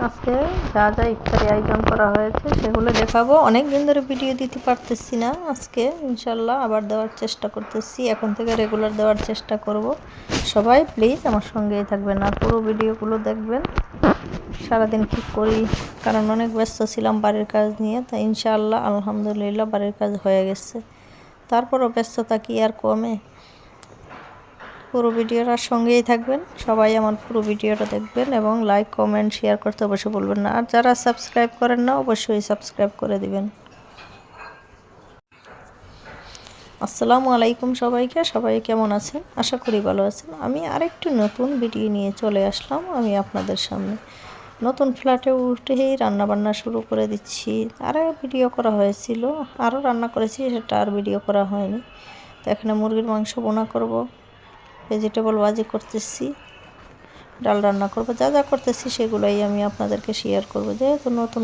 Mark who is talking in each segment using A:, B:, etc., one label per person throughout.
A: আজকে যা যা ইফতারি আয়োজন করা হয়েছে সেগুলো দেখাবো। অনেক দিন ধরে ভিডিও দিতে পারতেছি না, আজকে ইনশাল্লাহ আবার দেওয়ার চেষ্টা করতেছি। এখন থেকে রেগুলার দেওয়ার চেষ্টা করব। সবাই প্লিজ আমার সঙ্গেই থাকবেন আর পুরো ভিডিওগুলো দেখবেন। সারাদিন কী করি, কারণ অনেক ব্যস্ত ছিলাম বাড়ির কাজ নিয়ে, তাই ইনশাআল্লাহ আলহামদুলিল্লাহ বাড়ির কাজ হয়ে গেছে। তারপরও ব্যস্ততা কি আর কমে। পুরো ভিডিওটার সঙ্গেই থাকবেন, সবাই আমার পুরো ভিডিওটা দেখবেন এবং লাইক কমেন্ট শেয়ার করতে অবশ্যই বলবেন না। আর যারা সাবস্ক্রাইব করেন না অবশ্যই সাবস্ক্রাইব করে দিবেন। আসসালামু আলাইকুম সবাইকে। সবাই কেমন আছেন? আশা করি ভালো আছেন। আমি আরেকটু নতুন ভিডিও নিয়ে চলে আসলাম আমি আপনাদের সামনে। নতুন ফ্ল্যাটে উঠেই রান্নাবান্না শুরু করে দিচ্ছি। আরও ভিডিও করা হয়েছিল, আরও রান্না করেছি, সেটা আর ভিডিও করা হয়নি। তো এখানে মুরগির মাংস বোনা করব, ভেজিটেবল ভাজি করতেছি, ডাল রান্না করব। যা যা করতেছি সেগুলোই আমি আপনাদেরকে শেয়ার করব। যেহেতু নতুন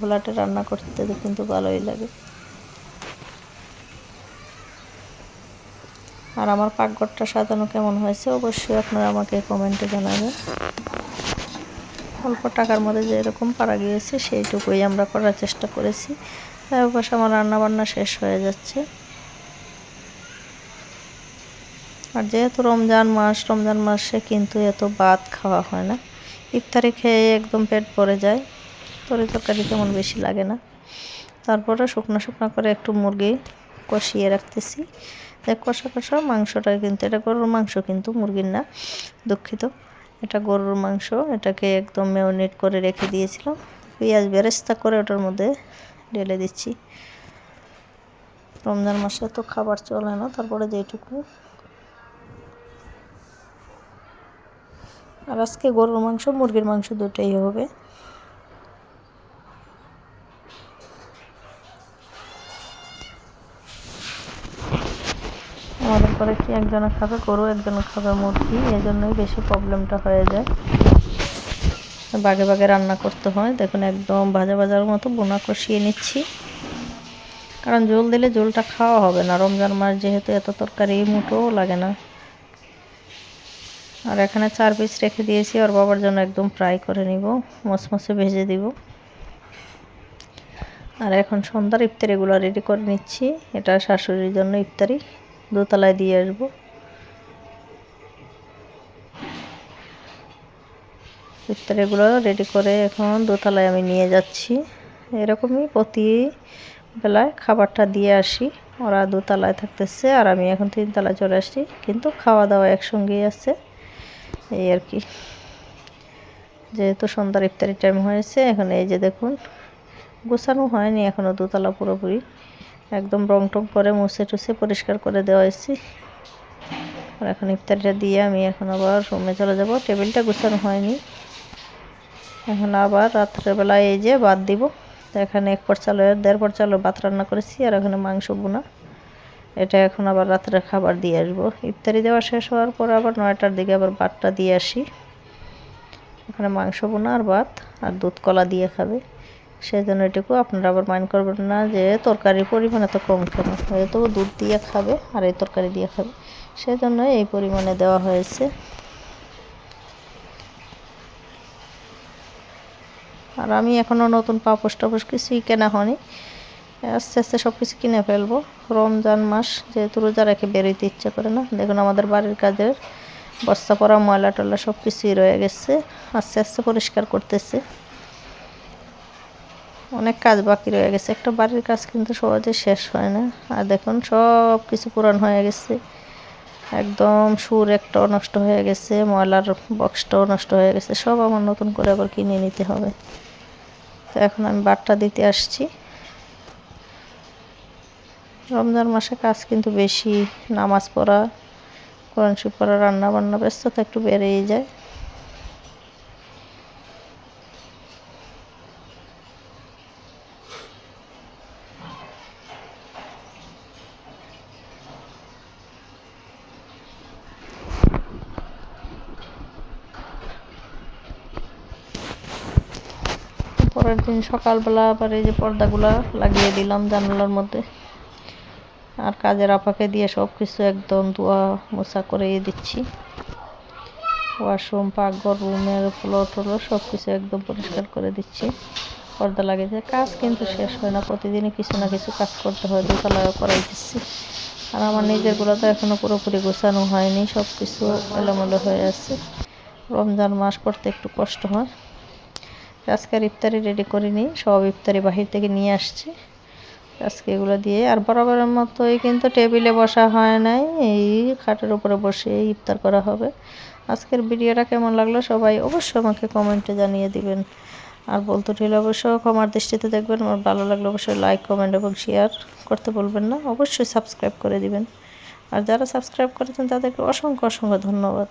A: ফ্ল্যাটে রান্না করতে কিন্তু ভালোই লাগে। আর আমার পাকঘরটা সাজানো কেমন হয়েছে অবশ্যই আপনারা আমাকে কমেন্টে জানাবেন। অল্প টাকার মধ্যে যেরকম পারা গিয়েছে সেইটুকুই আমরা করার চেষ্টা করেছি। তাই অবশ্য আমার রান্নাবান্না শেষ হয়ে যাচ্ছে। আর যেহেতু রমজান মাসে কিন্তু এত ভাত খাওয়া হয় না। ইফতারি খেয়ে একদম পেট ভরে যায়, তরকারি তেমন বেশি লাগে না। তারপরে শুকনো করে একটু মুরগি কষিয়ে রাখতেছি। কষা মাংসটা কিন্তু এটা গরুর মাংস, কিন্তু মুরগির না, দুঃখিত, এটা গরুর মাংস। এটাকে একদম ম্যারিনেট করে রেখে দিয়েছিলাম, পেঁয়াজ বেরেস্তা করে ওটার মধ্যে ঢেলে দিচ্ছি। রমজান মাসে তো খাবার চলে না, তারপরে যেটুকু। আর আজকে গরুর মাংস মুরগির মাংস দুটোই হবে। আমাদের ঘরে কি একজনে খাবে গরু, একজনে খাবে মুরগি, এজন্যই বেশি প্রবলেমটা হয়ে যায়। বাগে বাগে রান্না করতে হয়। দেখুন একদম ভাজার মতো বোনা কষিয়ে নিচ্ছি, কারণ ঝোল দিলে ঝোলটা খাওয়া হবে না। রমজান মাস যেহেতু এত তরকারি মুঠোও লাগে না। আর এখানে 4 পিস রেখে দিয়েছি, ওর বাবার জন্য একদম ফ্রাই করে নিব, মচমচে ভেজে দিব। আর এখন সন্ধ্যার ইফতারিগুলো রেডি করে নিচ্ছি। এটা শাশুড়ির জন্য ইফতারি, দোতলায় দিয়ে আসবো। ইফতারিগুলো রেডি করে এখন দোতলায় আমি নিয়ে যাচ্ছি। এরকমই প্রতি বেলায় খাবারটা দিয়ে আসি। ওরা দোতলায় থাকতেছে আর আমি এখন 3 তলায় চলে আসছি, কিন্তু খাওয়া দাওয়া একসঙ্গেই আছে, এই আর কি। যেহেতু সন্ধ্যার ইফতারি টাইম হয়েছে, এখন এই যে দেখুন গোছানো হয়নি এখনও দোতলা পুরোপুরি, একদম রং টং করে মুছে টুছে পরিষ্কার করে দেওয়া হয়েছে। আর এখন ইফতারিটা দিয়ে আমি এখন আবার রুমে চলে যাব। টেবিলটা গোছানো হয়নি। এখন আবার রাত্রেবেলায় এই যে ভাত দিব। তো এখানে 1 পট চালের 1.5 পট চালের ভাত রান্না করেছি, আর এখানে মাংস বোনা। এটা এখন আবার রাত্রে খাবার দিয়ে আসবো। ইফতারি দেওয়া শেষ হওয়ার পর আবার 9টার দিকে আবার ভাতটা দিয়ে আসি। এখানে মাংস বোনা আর ভাত আর দুধ কলা দিয়ে খাবে, সেই জন্য এটুকু। আপনারা আবার মাইন্ড করবেন না যে তরকারির পরিমাণ এত কম কেন, হয়তো দুধ দিয়ে খাবে আর এই তরকারি দিয়ে খাবে, সেই জন্য এই পরিমাণে দেওয়া হয়েছে। আর আমি এখনও নতুন পাপোশ টাপোশ কিছুই কেনা হয়নি, আস্তে আস্তে সব কিছু কিনে ফেলবো। রমজান মাস যেহেতু রোজা রেখে বেরোতে ইচ্ছা করে না। দেখুন আমাদের বাড়ির কাজের বস্তা পড়া ময়লা টয়লা সব কিছুই রয়ে গেছে, আস্তে আস্তে পরিষ্কার করতেছে। অনেক কাজ বাকি রয়ে গেছে, একটা বাড়ির কাজ কিন্তু সহজে শেষ হয় না। আর দেখুন সব কিছু পুরান হয়ে গেছে, একদম সুর একটাও নষ্ট হয়ে গেছে, ময়লার বক্সটাও নষ্ট হয়ে গেছে, সব আমার নতুন করে আবার কিনে নিতে হবে। তো এখন আমি ভাতটা দিতে আসছি। রমজান মাসে কাজ কিন্তু বেশি, নামাজ পড়া, কোরআন শরীফ পড়া, রান্না বান্না, ব্যস্ততা একটু বেড়েই যায়। পরের দিন সকালবেলা আবার এই যে পর্দাগুলা লাগিয়ে দিলাম জানালার মধ্যে। আর কাজের আপাকে দিয়ে সব কিছু একদম ধোয়া মোছা করে দিচ্ছি। আর এখন এই যে দেখুন 4 পিস মাংস রেখে দিয়েছি, ওরা 2 তলায় থাকতেছে। এখন আমি ভাতটা দিয়ে আসি। আর রাত্রেবেলায় এই যে ভাত দিব। তো এখন আবার 9টার দিকে আবার ভাতটা দিয়ে আসি। এখানে মাংস বোনা আর ভাত আর দুধ কলা দিয়ে খাবে, সেই জন্য এটুকু। আপনারা আবার মাইন্ড করবেন না যে তরকারির পরিমাণ এত কম কেন, হয়তো দুধ দিয়ে খাবে আর এই তরকারি দিয়ে খাবে, সেই জন্য এই পরিমাণে দেওয়া হয়েছে। ওয়াশরুম, পাকঘর, রুমের ফ্লোর ট্লোর সব কিছু একদম পরিষ্কার করে দিচ্ছি। পর্দা লাগিয়েছে। কাজ কিন্তু শেষ হয় না, প্রতিদিনই কিছু না কিছু কাজ করতে হয়। দোতলায় করাই দিচ্ছি। আর আমার নিজেরগুলো তো এখনও পুরোপুরি গোছানো হয়নি, সব কিছু এলোমেলো হয়ে আছে। রমজান মাস করতে একটু কষ্ট হয়। আজকের ইফতারি রেডি করিনি, সব ইফতারি বাহির থেকে নিয়ে আসছি। আজকে এগুলো দিয়ে আর বরাবরের মতোই কিন্তু টেবিলে বসা হয় নাই, এই খাটের উপরে বসে ইফতার করা হবে। আজকের ভিডিওটা কেমন লাগলো সবাই অবশ্যই আমাকে কমেন্টে জানিয়ে দিবেন। আর বলতে রইল অবশ্যই ক্ষমার দৃষ্টিতে দেখবেন। আমার ভালো লাগলে অবশ্যই লাইক, কমেন্ট এবং শেয়ার করতে বলবেন না। অবশ্যই সাবস্ক্রাইব করে দিবেন। আর যারা সাবস্ক্রাইব করেছেন তাদেরকে অসংখ্য অসংখ্য ধন্যবাদ।